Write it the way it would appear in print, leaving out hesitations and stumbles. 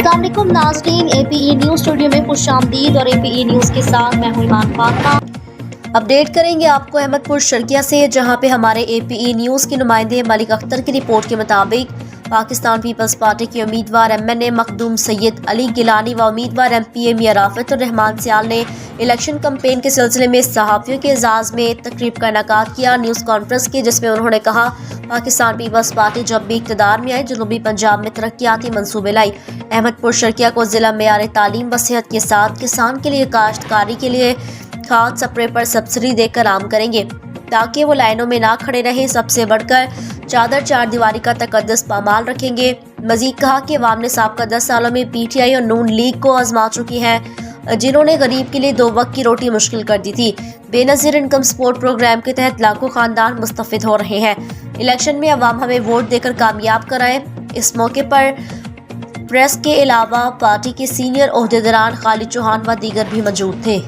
अस्सलाम वालेकुम नाज़रीन, APE न्यूज़ स्टूडियो में खुशामदीद और APE न्यूज़ के साथ मैं हूं ईमान फातिमा। अपडेट करेंगे आपको अहमदपुर शर्किया से, जहां पे हमारे APE न्यूज़ के नुमाइंदे मलिक अख्तर की रिपोर्ट के मुताबिक पाकिस्तान पीपल्स पार्टी के उम्मीदवार MNA मखदूम सैयद अली गिलानी व उम्मीदवार MPA मियां राफत और रहमान सियाल ने इलेक्शन कैंपेन के सिलसिले में सहाफ़ियों के एजाज़ में तकरीब का इनेकाद किया न्यूज़ कॉन्फ्रेंस की, जिसमें उन्होंने कहा पाकिस्तान पीपल्स पार्टी जब भी इक़्तिदार में आई जनूबी पंजाब में तरक्याती मंसूबे लाई। अहमदपुर शर्किया को ज़िला मेयार तालीम व सेहत के साथ किसान के लिए काश्तकारी के लिए खाद स्प्रे पर सब्सिडी देकर आम करेंगे ताकि वो लाइनों में ना खड़े रहें। सबसे बढ़कर चादर चार दीवारी का तकद्दुस पामाल रखेंगे। मजीद कहा कि अवाम ने साबका 10 सालों में PTI और नून लीग को आजमा चुकी है, जिन्होंने गरीब के लिए 2 वक्त की रोटी मुश्किल कर दी थी। बेनज़ीर इनकम सपोर्ट प्रोग्राम के तहत लाखों खानदान मुस्तफ़िद हो रहे हैं। इलेक्शन में अवाम हमें वोट देकर कामयाब कराएं। इस मौके पर प्रेस के अलावा पार्टी के सीनियर ओहदेदारान खालिद चौहान व दीगर भी मौजूद थे।